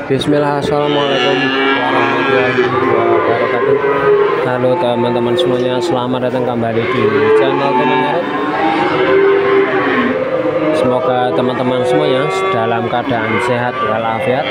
Bismillah, assalamualaikum warahmatullahi wabarakatuh. Halo teman-teman semuanya, selamat datang kembali di channel Teman Ngarep. Semoga teman-teman semuanya dalam keadaan sehat walafiat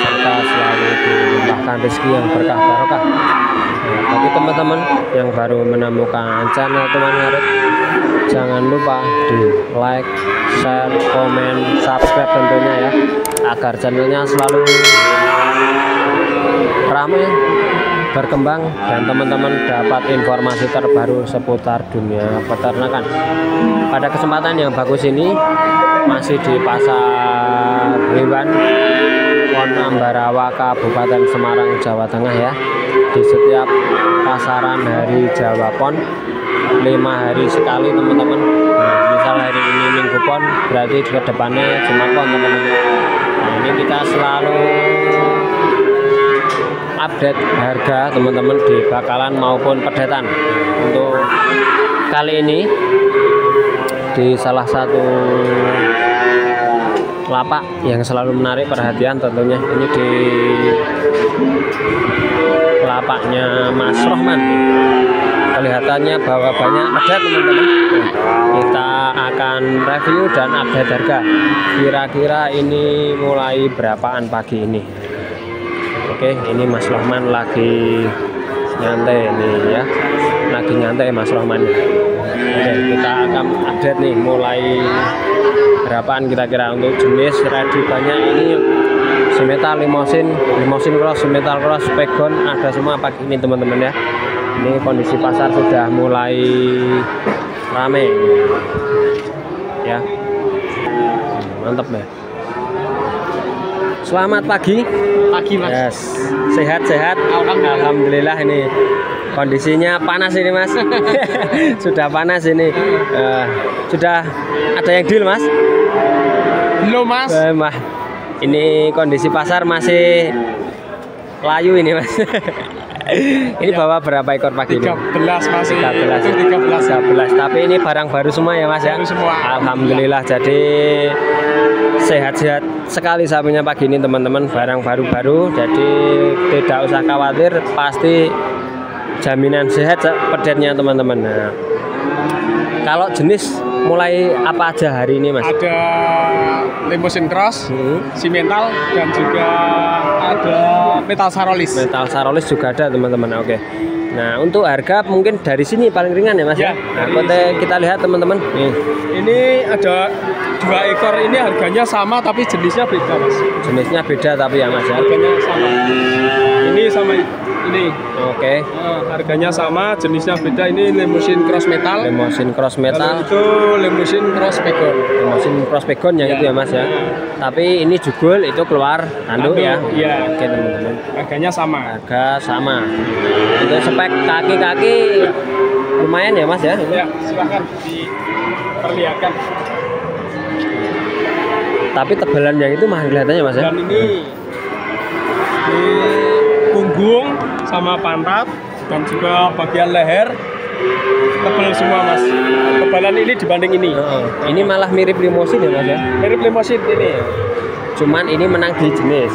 serta selalu dilimpahkan rezeki yang berkah barokah. Nah, bagi teman-teman yang baru menemukan channel Teman Ngarep, jangan lupa di like, share, komen, subscribe tentunya ya, agar channelnya selalu ramai, berkembang, dan teman-teman dapat informasi terbaru seputar dunia peternakan. Pada kesempatan yang bagus ini masih di Pasar Hewan Pon Ambarawa, Kabupaten Semarang, Jawa Tengah ya. Di setiap pasaran hari Jawa Pon 5 hari sekali teman-teman. Nah, misal hari ini Minggu Pon, berarti ke depannya Jumat Pon teman-teman. Nah, ini kita selalu update harga teman-teman di bakalan maupun pedetan. Untuk kali ini di salah satu lapak yang selalu menarik perhatian tentunya, ini di lapaknya Mas Rohman. Kelihatannya bahwa banyak pedet teman-teman. Kita akan review dan update harga. Kira-kira ini mulai berapaan pagi ini. Oke, ini Mas Rohman lagi nyantai ini ya, lagi nyantai Mas Rohman. Oke, kita akan update nih mulai berapaan kira-kira. Untuk jenis ready banyak ini semetal, limosin cross, semetal cross, pegon, ada semua pagi ini teman-teman ya. Ini kondisi pasar sudah mulai ramai ya, mantap ya. Selamat pagi. Pagi Mas. Yes. Sehat-sehat. Alhamdulillah. Ini kondisinya panas ini Mas. Sudah panas ini. Sudah ada yang deal Mas? Belum Mas. Ini kondisi pasar masih layu ini Mas. Ini bawa berapa ekor pagi ini? 13 masih. 13. Tapi ini barang baru semua ya Mas ya? Baru semua. Alhamdulillah. Jadi sehat-sehat sekali sapinya pagi ini teman-teman, barang baru-baru. Jadi tidak usah khawatir, pasti jaminan sehat pedetnya teman-teman. Nah, kalau jenis mulai apa aja hari ini Mas? Ada limosin cross, simental, dan juga ada metal sarolis. Metal sarolis juga ada teman-teman. Oke. Nah, untuk harga mungkin dari sini paling ringan ya Mas ya. Nah, kita lihat teman-teman. Ini ada 2 ekor, ini harganya sama tapi jenisnya beda Mas. Jenisnya beda tapi ya Mas ya. Harganya sama. Ini sama ini. Oke. Harganya sama, jenisnya beda. Ini limosin cross metal. Limosin cross metal. Itu limosin cross pegon. Limosin cross pegon yang itu ya Mas ya. Tapi ini jugul, itu keluar tanduk ya. Iya. Oke teman-teman. Harganya sama. Harga sama. Untuk spek kaki-kaki lumayan ya Mas ya. Ya, silakan diperlihatkan. Tapi tebalan yang itu mahal kelihatannya Mas ya. Dan ini di punggung sama pantat dan juga bagian leher tebal semua Mas. Tebalan ini dibanding ini. Ini malah mirip limosin ya Mas ya. Mirip limosin ini. Cuman ini menang di jenis.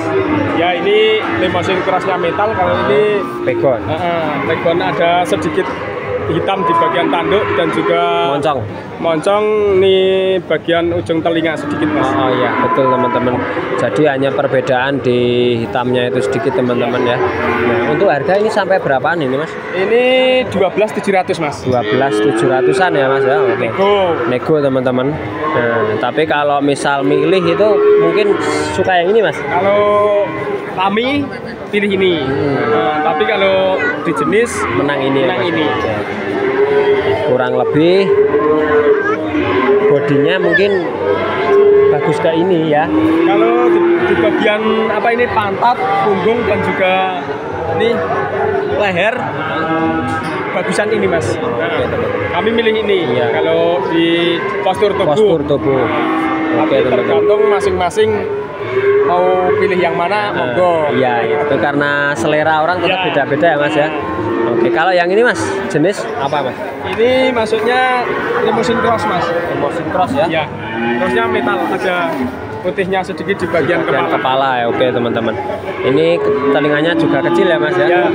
Ya, ini limosin crossnya metal, kalau ini pegon. Pegon ada sedikit hitam di bagian tanduk dan juga moncong nih bagian ujung telinga sedikit Mas. Oh iya betul teman-teman. Jadi hanya perbedaan di hitamnya itu sedikit teman-teman ya. Nah, untuk harga ini sampai berapaan ini Mas? Ini 12.700 Mas. 12.700-an ya Mas ya. Oke. Nego teman-teman. Nah, tapi kalau misal milih itu mungkin suka yang ini Mas. Kalau kami pilih ini. Tapi kalau di jenis menang ini. Ya, kurang lebih bodinya mungkin bagus kayak ini ya. Kalau di bagian apa ini pantat, punggung, dan juga ini leher bagusan ini Mas. Kami milih ini. Ya. Kalau di postur tubuh. Tapi tergantung masing-masing mau pilih yang mana, monggo. Iya, itu karena selera orang tetap beda-beda ya Mas ya. Oke, kalau yang ini Mas, jenis apa Mas? Ini maksudnya limosin cross Mas. Limosin cross ya? Iya. Crossnya metal, ada putihnya sedikit di bagian kepala ya. Oke teman-teman, ini telinganya juga kecil ya mas ya, ya.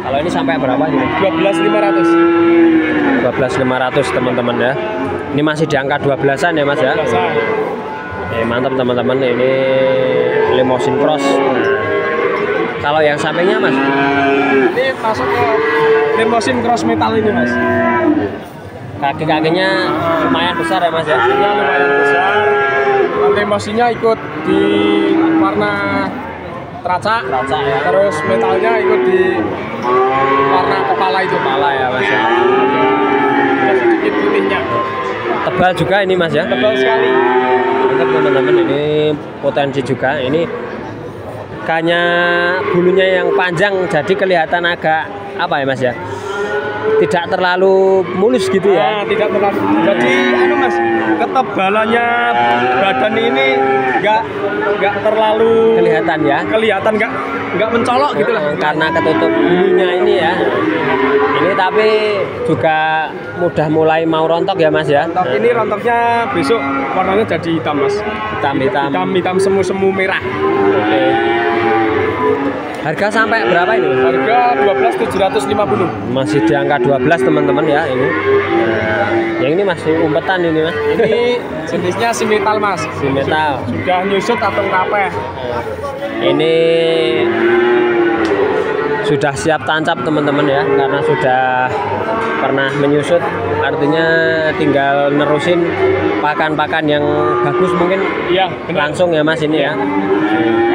Kalau ini sampai berapa ini? 12.500 teman-teman ya. Ini masih di angka 12-an ya mas ya. Mantap teman-teman, ini limousine cross. Kalau yang sampingnya mas, ini masuk ke limousine cross metal ini mas. Kaki-kakinya lumayan besar ya mas ya. Kakinya lumayan besar. Limousinnya ikut di warna teraca ya. Terus metalnya ikut di warna kepala itu. Kepala ya mas ya. Ada sedikit putihnya. Tebal juga ini mas ya. Tebal sekali. Mantap teman-teman, ini potensi juga. Ini kayaknya bulunya yang panjang jadi kelihatan agak apa ya mas ya, tidak terlalu mulus gitu ya. Tidak terlalu. Jadi mas, ketebalannya badan ini nggak terlalu kelihatan ya. Kelihatan nggak mencolok gitu lah. Karena ketutup bulunya ini ya. Ini tapi juga mudah mulai mau rontok ya mas ya. Ini rontoknya besok warnanya jadi hitam mas. Hitam semu merah. Oke. Harga sampai berapa ini? Harga 12.750. Masih di angka 12 teman-teman ya ini. Nah, yang ini masih umpetan ini mas. Ini jenisnya simetal mas. Simetal. Sudah nyusut atau rapeh. Ini sudah siap tancap teman-teman ya, karena sudah pernah menyusut, artinya tinggal nerusin pakan-pakan yang bagus mungkin. Iya, langsung ya mas ini ya.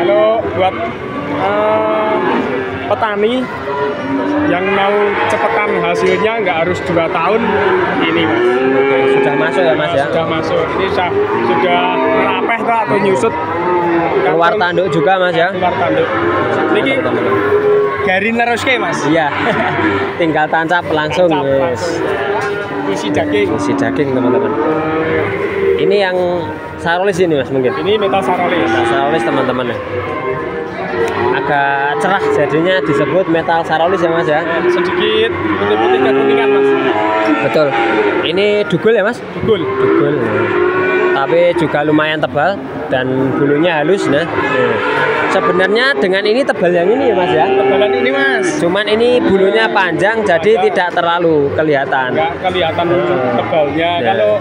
Kalau buat petani yang mau cepetan hasilnya nggak harus 2 tahun ini mas. Sudah masuk ya mas ya. Sudah masuk. Ini sudah merapeh atau nyusut. Keluar tanduk juga mas ya. Keluar tanduk. Ini gari neruske mas. Iya. Tinggal tancap langsung. Yes. Isi daging teman-teman. Ini yang sarolis ini mas mungkin. Ini metal sarolis. Metal sarolis teman-teman ya. Agak cerah jadinya disebut metal sarolis ya mas ya. Sedikit putih-putih kekuningan mas. Betul. Ini dugul ya mas? Dugul. Tapi juga lumayan tebal dan bulunya halus nah. Sebenarnya dengan ini tebal yang ini ya mas ya. Tebalan ini mas. Cuman ini bulunya panjang jadi tidak terlalu kelihatan. Nggak kelihatan tebalnya. Kalau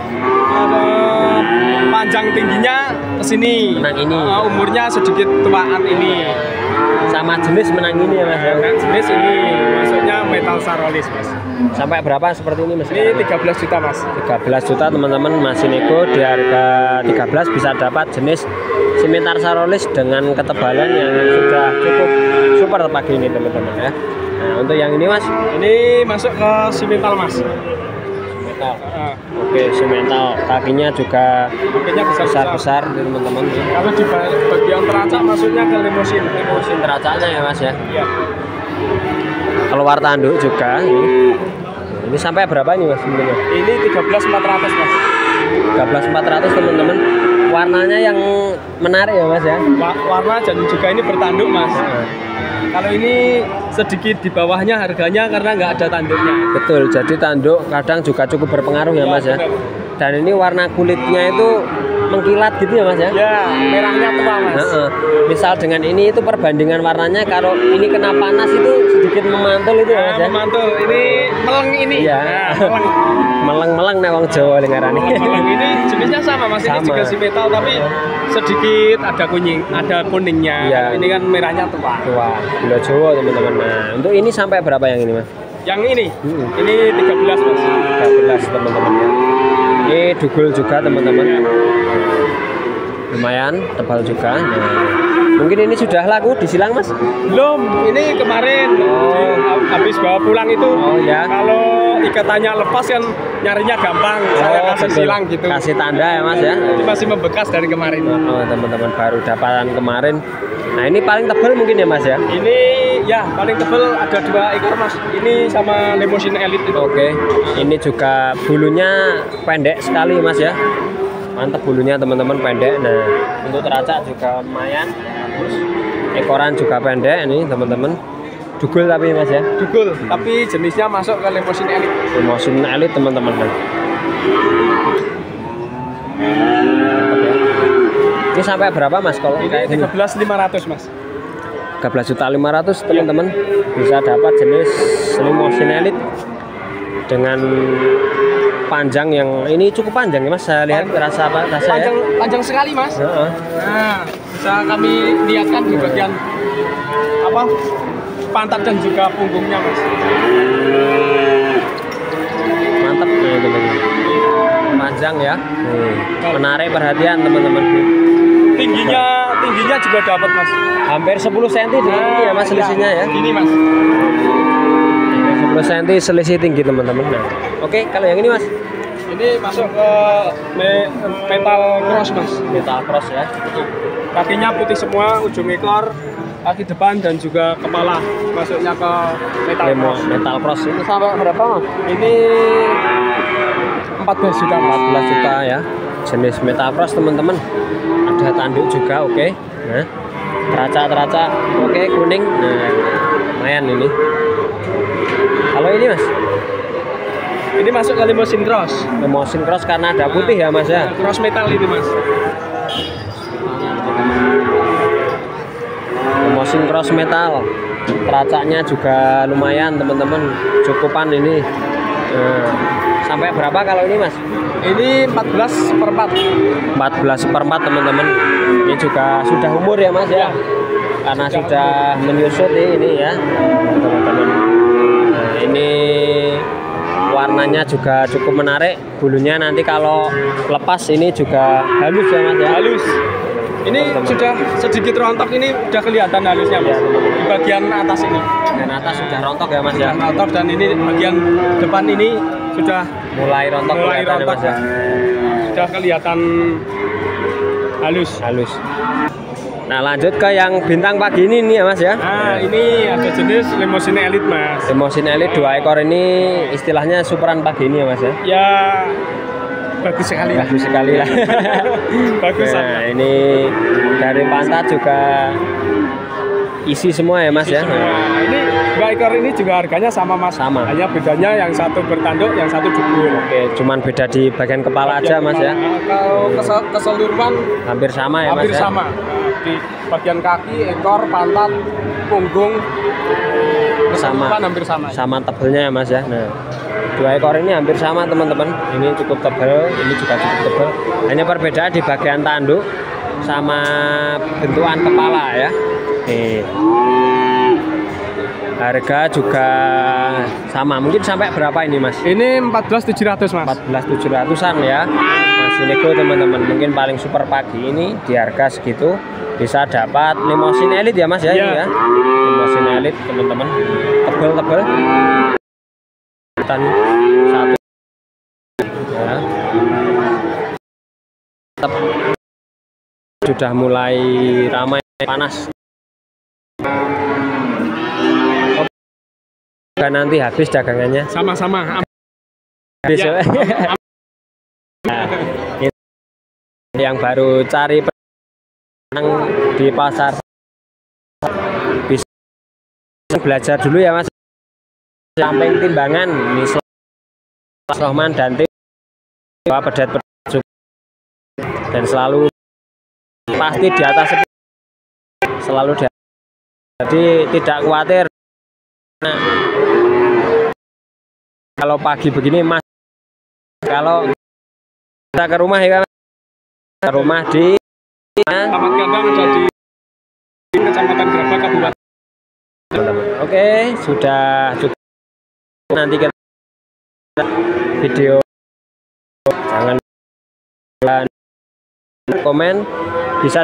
panjang tingginya kesini. Menang ini. Umurnya sedikit tuaan ini. Sama jenis menang ini ya mas ya. Jenis ini maksudnya metal sarolis mas. Sampai berapa seperti ini mas? Ini 13 juta mas. 13 juta teman-teman, masih nego di harga 13 bisa dapat jenis simentar sarolis dengan ketebalan yang sudah cukup super pagi ini teman-teman ya. Nah untuk yang ini mas? Ini masuk ke simental mas. Simental. Oke simental, kakinya juga besar-besar teman-teman. Kalau di bagian teraca masuknya ke limousine teracanya ya mas ya. Iya. Keluar tanduk juga ini sampai berapa ini mas? Ini 13.400 mas. 13.400 teman-teman. Warnanya yang menarik ya mas ya. Warna dan juga ini bertanduk mas. Kalau ini sedikit di bawahnya harganya karena nggak ada tanduknya. Betul, jadi tanduk kadang juga cukup berpengaruh ya mas ya. Dan ini warna kulitnya itu mengkilat gitu ya mas ya. Ya, merahnya tua mas. Misal dengan ini itu perbandingan warnanya, kalau ini kena panas itu sedikit memantul itu ya mas ya. Memantul, ini meleng ini. Iya. Meleng-meleng nih wong Jawa dengarane. Meleng ini jenisnya sama mas, ini juga si metal tapi sedikit ada kuningnya. Iya. Ini kan merahnya tua. Gula Jawa teman-teman. Nah, untuk ini sampai berapa yang ini mas? Yang ini? Ini 13 mas. 13 teman-teman ya. Ini dugul juga teman-teman. Lumayan tebal juga. Nah, mungkin ini sudah laku di silang mas? Belum, ini kemarin habis bawa pulang itu. Oh ya. Kalau ikatannya lepas kan nyarinya gampang. Saya kasih betul. silang gitu. Kasih tanda ya mas ya. Ini masih membekas dari kemarin. Teman-teman baru dapatan kemarin. Nah ini paling tebal mungkin ya mas ya? Ini ya paling tebal ada 2 ekor mas. Ini sama limousine elite itu. Oke. Ini juga bulunya pendek sekali mas ya. Mantap bulunya teman-teman, pendek. Nah untuk teracak juga lumayan. Ekoran juga pendek ini teman-teman. Dugul tapi mas ya. Dugul tapi jenisnya masuk ke limousine elite. Limousine elite teman-teman. Mantap ya. Ini sampai berapa Mas kalau Ini kayak gini? 13.500 Mas. 13.500.000 teman-teman, bisa dapat jenis limousine elite dengan panjang yang ini cukup panjang ya Mas. Saya lihat rasa apa rasanya? Panjang sekali Mas. Heeh. Nah, bisa kami lihatkan di bagian apa pantat dan juga punggungnya Mas. Mantap ya teman-teman. Panjang ya. Menarik perhatian teman-teman. Tingginya juga dapat Mas. Hampir 10 cm di ini ya Mas selisihnya ya. Ini Mas. 10 cm selisih tinggi teman-teman. Nah, oke, kalau yang ini Mas? Ini masuk ke metal cross Mas. Metal cross ya. Kakinya putih semua, ujung ekor, kaki depan dan juga kepala masuknya ke metal cross. Ini sampai berapa Mas? Ini 14 juta. 14 juta ya. Jenis metal cross teman-teman. Ada tanduk juga, oke. Nah, teraca oke, kuning. Nah, lumayan ini. Kalau ini Mas? Ini masuk ke limousine cross. Limousine cross karena ada putih ya Mas ya. Cross metal ini Mas. Limousine cross metal. Teracanya juga lumayan teman-teman. Cukupan ini. Sampai berapa kalau ini Mas? Ini 14/4. 14/4 teman-teman. Ini juga sudah umur ya Mas ya. Karena sudah menyusut ini ya teman-teman. Nah, ini warnanya juga cukup menarik. Bulunya nanti kalau lepas ini juga halus ya Mas ya. Halus. Ini sudah sedikit rontok, ini udah kelihatan halusnya Mas. Di bagian atas ini. Dan atas sudah rontok ya Mas ya. Rontok dan ini bagian depan ini sudah mulai rontok ya Mas ya. Sudah kelihatan halus. Nah, lanjut ke yang bintang pagi ini nih ya Mas ya. Nah, ini ada jenis limousine elite Mas. Limousine elite 2 ekor ini istilahnya superan pagi ini ya Mas ya. Ya bagus sekali lah. Bagus. Nah, ini dari pantat juga isi semua ya Mas ya. Nah, ini 2 ekor ini juga harganya sama Mas. Sama. Hanya bedanya yang satu bertanduk, yang satu jebul. Oke, cuman beda di bagian kepala aja Mas ya. Kalau keseluruhan hampir sama ya Mas hampir ya. sama. Di bagian kaki, ekor, pantat, punggung sama. Hampir sama. Sama tebelnya ya Mas ya. Nah, 2 ekor ini hampir sama teman-teman. Ini cukup tebal, ini juga cukup tebal. Hanya perbedaan di bagian tanduk sama bentukan kepala ya. Nih. Harga juga sama. Mungkin sampai berapa ini Mas? Ini 14.700 Mas. 14.700-an ya. Masih nego teman-teman. Mungkin paling super pagi ini di harga segitu bisa dapat limousine elite ya Mas ya. Ini ya. Limousine elite teman-teman. Tebel-tebel. Satu ya. Sudah mulai ramai panas. Nanti habis dagangannya. Sama-sama. Habis ya. Nah, yang baru cari penang di pasar bisa belajar dulu ya Mas. Samping timbangan misal Rohman dan tim pedet dan selalu pasti di atas selalu di atas. Jadi tidak khawatir. Nah, kalau pagi begini Mas, kalau kita ke rumah ya ke rumah di Taman Gandang ada di Kecamatan Grabak Kabupaten. Oke, sudah cukup. Nanti kita video, jangan lupa komen, bisa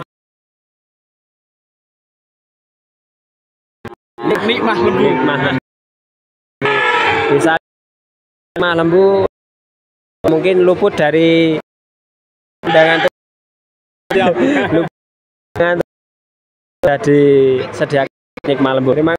Nikmah lembu. Bisa nikmah lembu mungkin luput dari undangan luput dari sediakan nikmah lembu. Terima